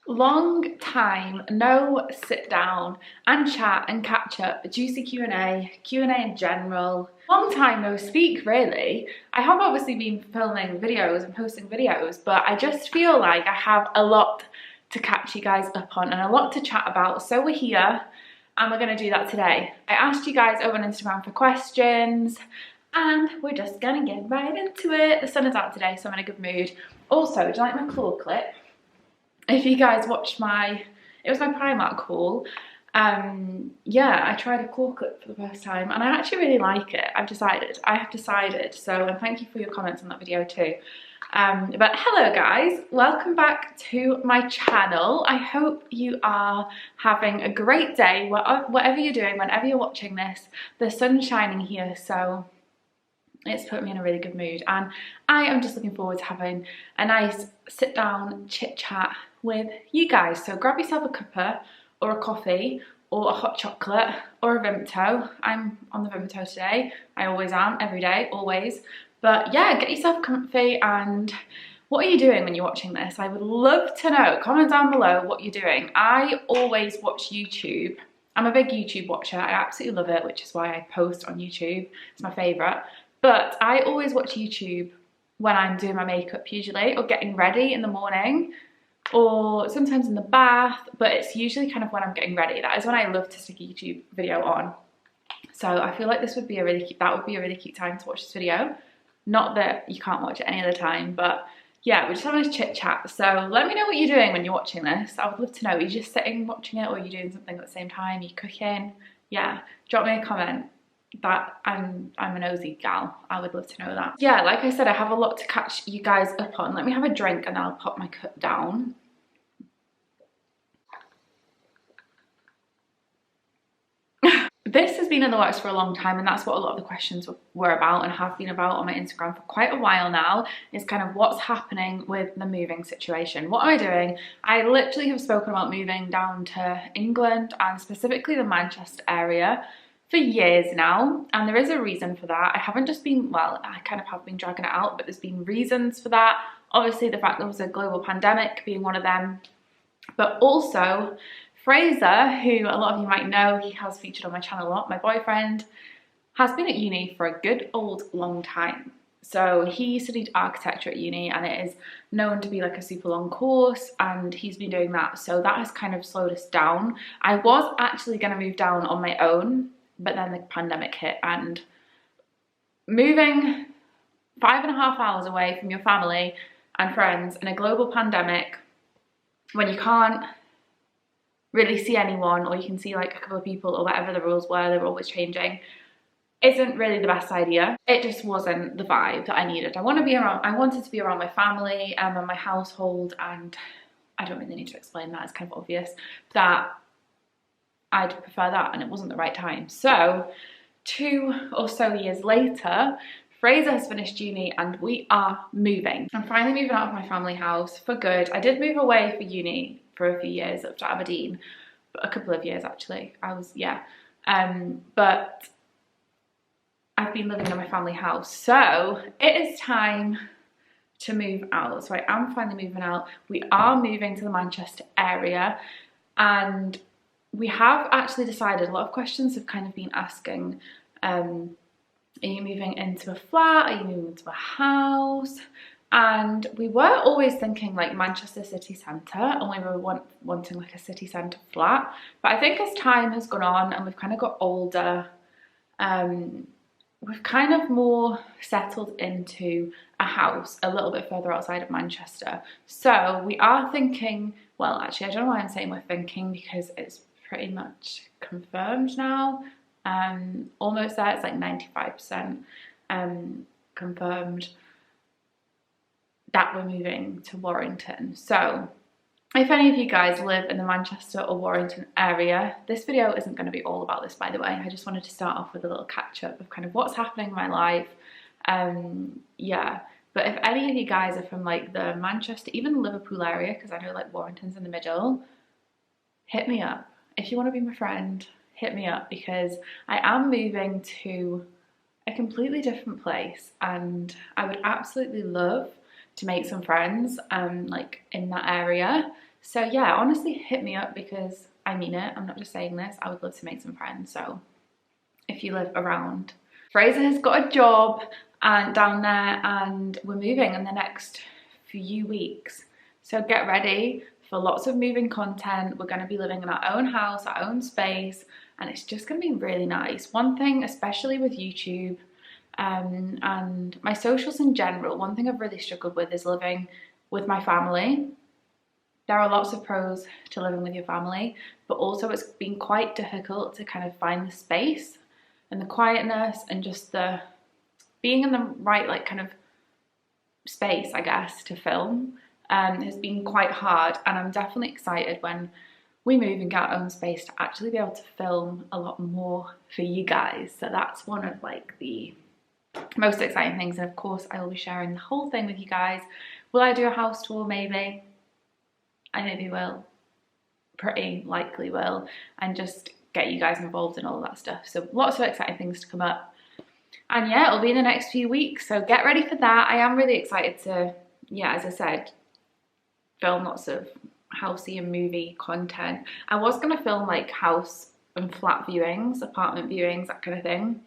Long time no sit down and chat and catch up, juicy Q&A in general. Long time no speak really. I have obviously been filming videos and posting videos, but I just feel like I have a lot to catch you guys up on and a lot to chat about. So we're here and we're going to do that today. I asked you guys over on Instagram for questions and we're just going to get right into it. The sun is out today, so I'm in a good mood. Also, do you like my claw clip? If you guys watched it was my Primark haul. Yeah, I tried a claw clip for the first time and I actually really like it. I have decided. So thank you for your comments on that video too. But hello guys, welcome back to my channel. I hope you are having a great day, whatever you're doing, whenever you're watching this. The sun's shining here, so it's put me in a really good mood and I am just looking forward to having a nice sit down chit chat with you guys. So grab yourself a cuppa or a coffee or a hot chocolate or a Vimto. I'm on the Vimto today. I always am, every day, always. But yeah, get yourself comfy. And what are you doing when you're watching this? I would love to know. Comment down below what you're doing. I always watch YouTube. I'm a big YouTube watcher. I absolutely love it, which is why I post on YouTube. It's my favourite. But I always watch YouTube when I'm doing my makeup usually, or getting ready in the morning, or sometimes in the bath, but it's usually kind of when I'm getting ready. That is when I love to stick a YouTube video on. So I feel like that would be a really cute time to watch this video. Not that you can't watch it any other time, but yeah, we're just having a chit chat. So let me know what you're doing when you're watching this. I would love to know. Are you just sitting watching it, or are you doing something at the same time? Are you cooking? Yeah, drop me a comment. That I'm a nosy gal. I would love to know that. Yeah, like I said, I have a lot to catch you guys up on. Let me have a drink and then I'll pop my cup down. This has been in the works for a long time, and that's what a lot of the questions were about and have been about on my Instagram for quite a while now, is kind of what's happening with the moving situation. What am I doing? I literally have spoken about moving down to England and specifically the Manchester area for years now, and there is a reason for that. I haven't just been, well, I kind of have been dragging it out, but there's been reasons for that. Obviously the fact there was a global pandemic being one of them, but also Fraser, who a lot of you might know, he has featured on my channel a lot, my boyfriend, has been at uni for a good old long time. So he studied architecture at uni and it is known to be like a super long course, and he's been doing that. So that has kind of slowed us down. I was actually going to move down on my own, but then the pandemic hit, and moving 5.5 hours away from your family and friends in a global pandemic when you can't really see anyone, or you can see like a couple of people or whatever the rules were, they were always changing, isn't really the best idea. It just wasn't the vibe that I needed. I wanted to be around my family and my household, and I don't really need to explain that, it's kind of obvious that I'd prefer that, and it wasn't the right time. So 2 or so years later, Fraser has finished uni and we are moving. I'm finally moving out of my family house for good. I did move away for uni for a few years up to Aberdeen, but a couple of years actually. But I've been living in my family house. So it is time to move out. So I am finally moving out. We are moving to the Manchester area, and we have actually decided, a lot of questions have kind of been asking, are you moving into a flat? Are you moving into a house? And we were always thinking like Manchester city centre, and we were wanting like a city centre flat. But I think as time has gone on and we've kind of got older, we've kind of more settled into a house a little bit further outside of Manchester. So we are thinking, well, actually, I don't know why I'm saying we're thinking, because it's pretty much confirmed now. Almost there, it's like 95% confirmed that we're moving to Warrington. So if any of you guys live in the Manchester or Warrington area, this video isn't going to be all about this, by the way. I just wanted to start off with a little catch up of kind of what's happening in my life. Yeah, but if any of you guys are from like the Manchester, even Liverpool area, because I know like Warrington's in the middle, hit me up. If you want to be my friend, hit me up, because I am moving to a completely different place and I would absolutely love to make some friends like in that area. So yeah, honestly hit me up because I mean it. I'm not just saying this. I would love to make some friends. So if you live around, Fraser has got a job and down there, and we're moving in the next few weeks. So get ready for lots of moving content. We're going to be living in our own house, our own space, and it's just going to be really nice. One thing, especially with YouTube and my socials in general, one thing I've really struggled with is living with my family. There are lots of pros to living with your family, but also it's been quite difficult to kind of find the space and the quietness and just the being in the right like kind of space, I guess, to film has been quite hard. And I'm definitely excited when we move and get our own space to actually be able to film a lot more for you guys. So that's one of like the most exciting things. And of course I will be sharing the whole thing with you guys. Will I do a house tour? Maybe. I maybe will. Pretty likely will. And just get you guys involved in all of that stuff. So lots of exciting things to come up. And yeah, it'll be in the next few weeks. So get ready for that. I am really excited to, yeah, as I said, film lots of housey and movie content. I was going to film like house and flat viewings, apartment viewings, that kind of thing.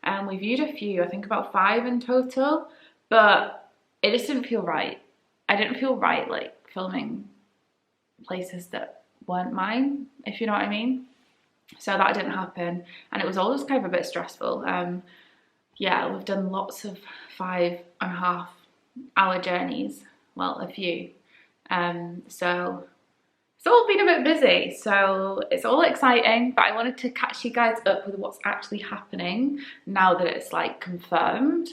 And we viewed a few, I think about 5 in total, but it just didn't feel right. I didn't feel right like filming places that weren't mine, if you know what I mean. So that didn't happen, and it was all just kind of a bit stressful. Yeah, we've done lots of 5.5-hour journeys, well, a few. So it's all been a bit busy, so it's all exciting, but I wanted to catch you guys up with what's actually happening now that it's like confirmed.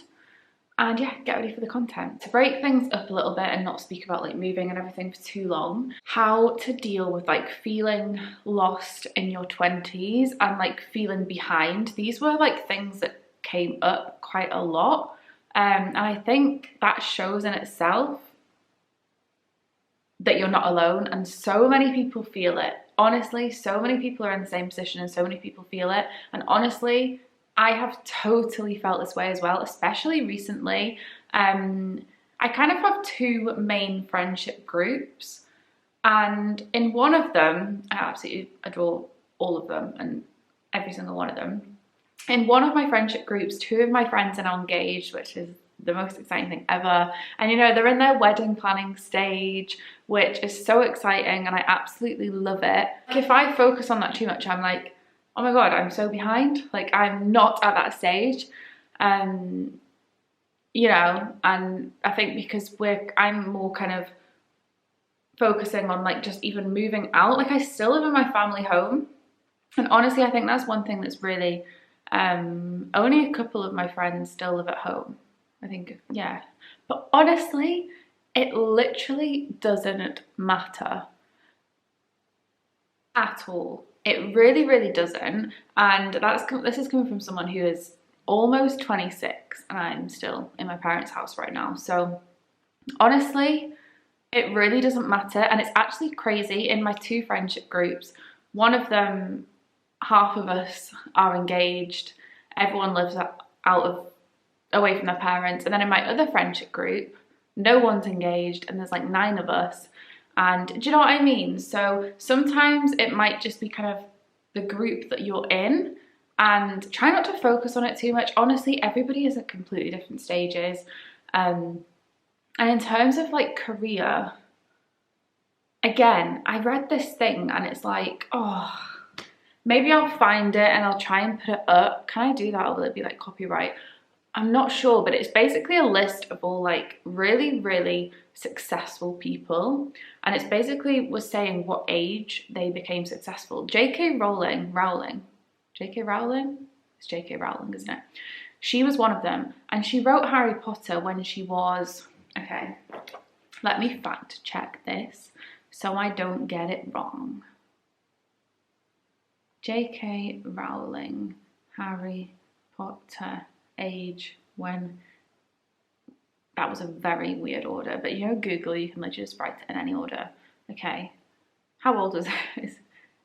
And yeah, get ready for the content. To break things up a little bit and not speak about like moving and everything for too long, how to deal with like feeling lost in your 20s and like feeling behind. These were like things that came up quite a lot. And I think that shows in itself that you're not alone, and so many people feel it. Honestly, so many people are in the same position and so many people feel it. And honestly, I have totally felt this way as well, especially recently. I kind of have 2 main friendship groups, and in one of them, I absolutely adore all of them and every single one of them. In one of my friendship groups, 2 of my friends are now engaged, which is the most exciting thing ever. And you know, they're in their wedding planning stage, which is so exciting, and I absolutely love it. If I focus on that too much, I'm like, oh my god, I'm so behind. Like, I'm not at that stage. You know, and I think because I'm more kind of focusing on like just even moving out. Like, I still live in my family home, and honestly I think that's one thing that's really only a couple of my friends still live at home, I think. Yeah, but honestly it literally doesn't matter at all. It really, really doesn't. And this is coming from someone who is almost 26 and I'm still in my parents' house right now. So honestly, it really doesn't matter. And it's actually crazy. In my 2 friendship groups, one of them, half of us are engaged. Everyone lives away from their parents. And then in my other friendship group, no one's engaged and there's like 9 of us. And do you know what I mean? So sometimes it might just be kind of the group that you're in, and try not to focus on it too much. Honestly, everybody is at completely different stages. And in terms of like career, again, I read this thing and it's like, oh, maybe I'll find it and I'll try and put it up. Can I do that, or will it be like copyright? I'm not sure, but it's basically a list of all like really, really successful people. And it's basically was saying what age they became successful. J.K. Rowling? It's J.K. Rowling, isn't it? She was one of them. And she wrote Harry Potter when she was, okay, let me fact check this so I don't get it wrong. J.K. Rowling, Harry Potter, age when, that was a very weird order, but you know Google, you can literally just write it in any order. Okay, how old was this?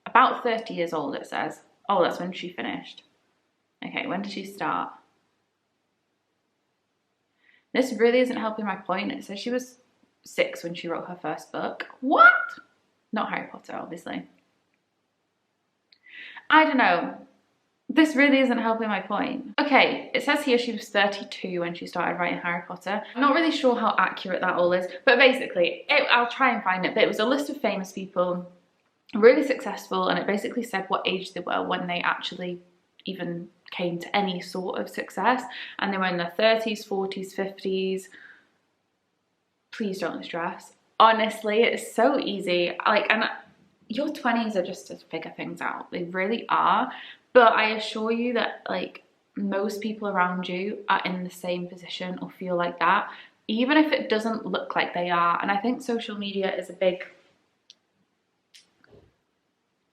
About 30 years old, it says. Oh, that's when she finished. Okay, when did she start? This really isn't helping my point. It says she was 6 when she wrote her first book. What? Not Harry Potter, obviously. I don't know. This really isn't helping my point. Okay, it says here she was 32 when she started writing Harry Potter. I'm not really sure how accurate that all is, but basically, I'll try and find it, but it was a list of famous people, really successful, and it basically said what age they were when they actually even came to any sort of success, and they were in their 30s, 40s, 50s. Please don't stress. Honestly, it's so easy. Like, and your 20s are just to figure things out. They really are. But I assure you that, like, most people around you are in the same position or feel like that, even if it doesn't look like they are. And I think social media is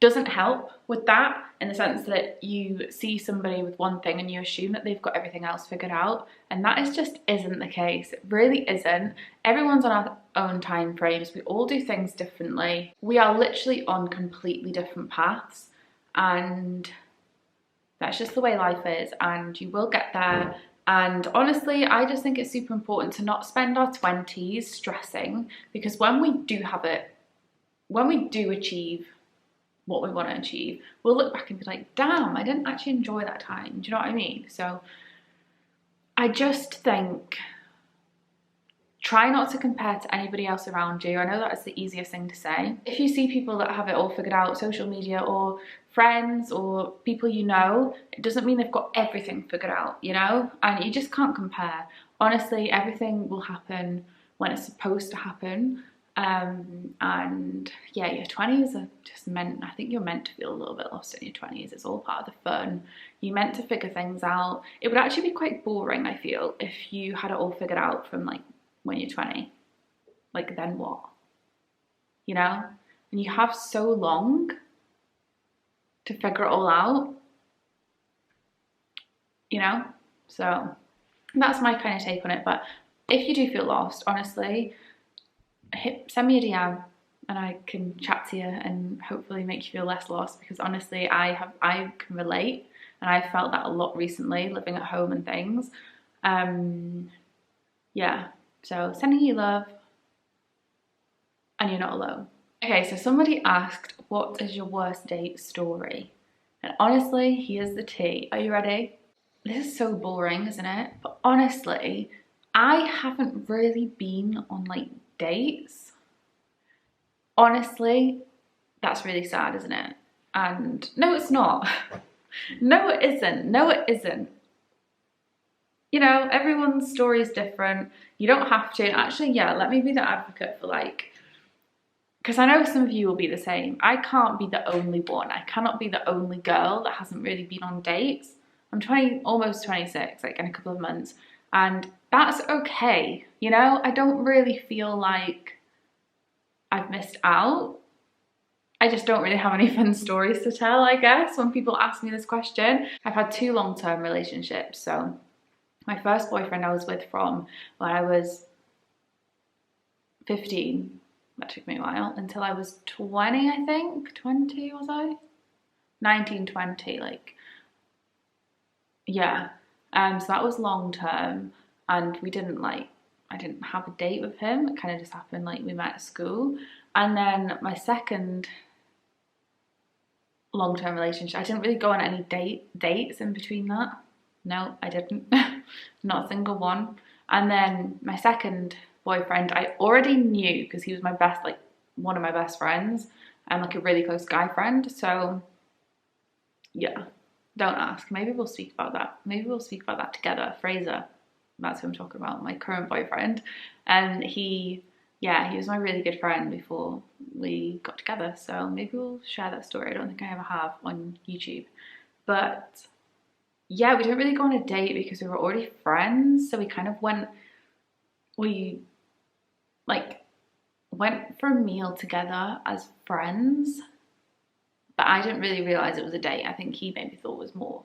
doesn't help with that, in the sense that you see somebody with one thing and you assume that they've got everything else figured out, and that just isn't the case. It really isn't. Everyone's on our own time frames. We all do things differently. We are literally on completely different paths, and that's just the way life is, and you will get there. And honestly, I just think it's super important to not spend our 20s stressing, because when we do achieve what we want to achieve, we'll look back and be like, damn, I didn't actually enjoy that time. Do you know what I mean? So I just think, try not to compare to anybody else around you. I know that's the easiest thing to say. If you see people that have it all figured out, social media or friends or people you know, it doesn't mean they've got everything figured out, you know? And you just can't compare. Honestly, everything will happen when it's supposed to happen. And yeah, your 20s are just I think you're meant to feel a little bit lost in your 20s. It's all part of the fun. You're meant to figure things out. It would actually be quite boring, I feel, if you had it all figured out from like when you're 20. Like, then what? You know? And you have so long to figure it all out, you know? So that's my kind of take on it. But if you do feel lost, honestly, send me a DM and I can chat to you and hopefully make you feel less lost, because honestly, I can relate, and I felt that a lot recently, living at home and things. Yeah, so sending you love, and you're not alone. Okay, so somebody asked, what is your worst date story? And honestly, here's the tea. Are you ready? This is so boring, isn't it? But honestly, I haven't really been on like dates. Honestly, that's really sad, isn't it? And no, it's not. No, it isn't. No, it isn't. You know, everyone's story is different. You don't have to. Actually, yeah, let me be the advocate for, like, because I know some of you will be the same. I can't be the only one. I cannot be the only girl that hasn't really been on dates. I'm almost 26, like in a couple of months, and that's okay. You know, I don't really feel like I've missed out. I just don't really have any fun stories to tell, I guess, when people ask me this question. I've had 2 long-term relationships. So my first boyfriend I was with from when I was 15, that took me a while, until I was 20, I think. 20 was I? 19, 20, like, yeah. So that was long-term, and we didn't like, I didn't have a date with him. It kind of just happened, like, we met at school. And then my second long-term relationship, I didn't really go on any dates in between that. No, I didn't. Not a single one. And then my second boyfriend, I already knew, because he was my best, like, one of my best friends, and like a really close guy friend. So yeah, don't ask. Maybe we'll speak about that. Maybe we'll speak about that together. Fraser, that's who I'm talking about, my current boyfriend. And he was my really good friend before we got together. So maybe we'll share that story. I don't think I ever have on YouTube. But yeah, we didn't really go on a date because we were already friends. So we kind of went for a meal together as friends. But I didn't really realize it was a date. I think he maybe thought it was more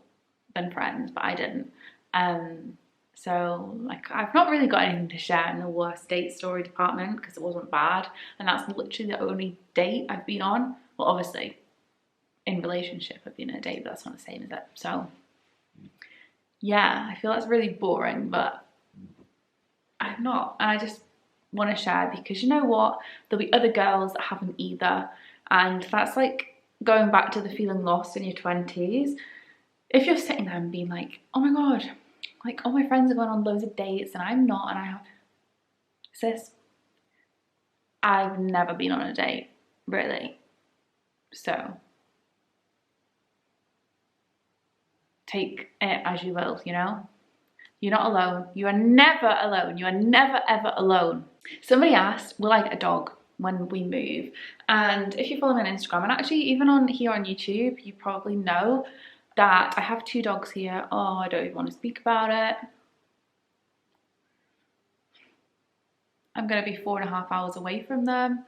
than friends, but I didn't. So, like, I've not really got anything to share in the worst date story department, because it wasn't bad. And that's literally the only date I've been on. Well, obviously, in relationship, I've been on a date, but that's not the same as it. So, yeah, I feel that's really boring, but I'm not. And I just want to share, because you know what? There'll be other girls that haven't either. And that's like going back to the feeling lost in your 20s. If you're sitting there and being like, oh my God, like all my friends are going on loads of dates and I'm not, and I have, sis, I've never been on a date, really. So take it as you will, you know? You're not alone. You are never alone. You are never ever alone. Somebody asked, will I get a dog when we move? And if you follow me on Instagram, and actually even on here on YouTube, you probably know that I have 2 dogs here. Oh, I don't even want to speak about it. I'm going to be 4.5 hours away from them,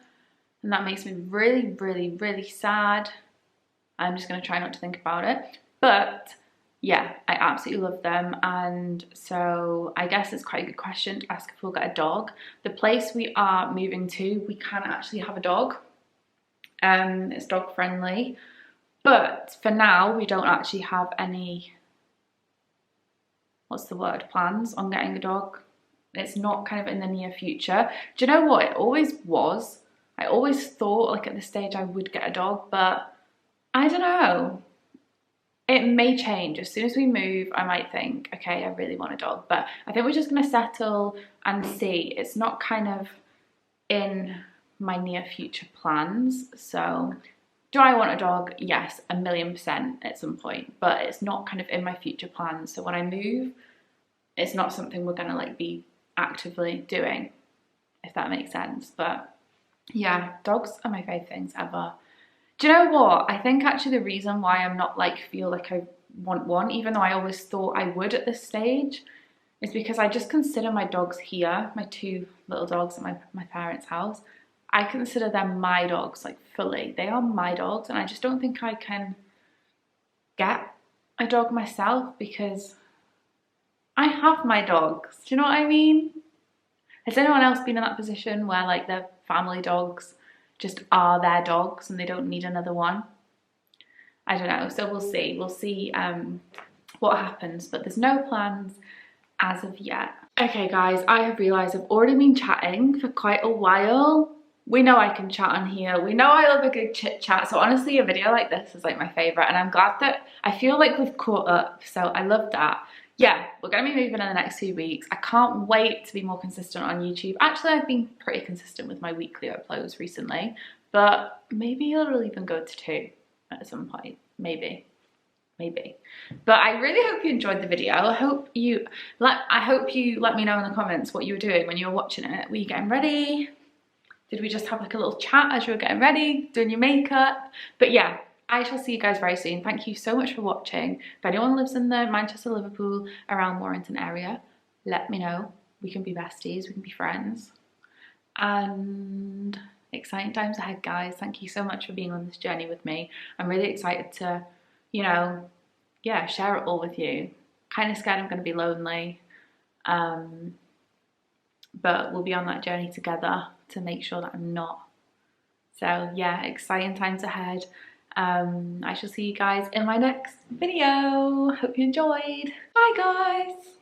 and that makes me really, really, really sad. I'm just going to try not to think about it. But yeah, I absolutely love them, and so I guess it's quite a good question to ask if we'll get a dog. The place we are moving to, we can actually have a dog. It's dog friendly, but for now we don't actually have any, what's the word, plans on getting a dog. It's not kind of in the near future. Do you know what? It always was. I always thought like at this stage I would get a dog, but I don't know. It may change. As soon as we move, I might think, okay, I really want a dog. But I think we're just going to settle and see. It's not kind of in my near future plans. So do I want a dog? Yes, 1,000,000% at some point. But it's not kind of in my future plans. So when I move, it's not something we're going to like be actively doing, if that makes sense. But yeah, dogs are my favourite things ever. Do you know what? I think actually the reason why I'm not like feel like I want one, even though I always thought I would at this stage, is because I just consider my dogs here, my 2 little dogs at my parents' house, I consider them my dogs, like fully. They are my dogs, and I just don't think I can get a dog myself because I have my dogs. Do you know what I mean? Has anyone else been in that position where like their family dogs just are their dogs and they don't need another one? I don't know, so we'll see. We'll see what happens, but there's no plans as of yet. Okay guys, I have realised I've already been chatting for quite a while. We know I can chat on here. We know I love a good chit chat. So honestly, a video like this is like my favourite, and I'm glad that I feel like we've caught up. So I love that. Yeah, we're going to be moving in the next few weeks. I can't wait to be more consistent on YouTube. Actually, I've been pretty consistent with my weekly uploads recently, but maybe it'll even go to 2 at some point. Maybe. But I really hope you enjoyed the video. I hope you let me know in the comments what you were doing when you were watching it. Were you getting ready? Did we just have like a little chat as you were getting ready, doing your makeup? But yeah, I shall see you guys very soon. Thank you so much for watching. If anyone lives in the Manchester, Liverpool, around Warrington area, let me know. We can be besties, we can be friends. And exciting times ahead, guys. Thank you so much for being on this journey with me. I'm really excited to, you know, yeah, share it all with you. Kind of scared I'm going to be lonely. But we'll be on that journey together to make sure that I'm not. So yeah, exciting times ahead. I shall see you guys in my next video. Hope you enjoyed. Bye guys.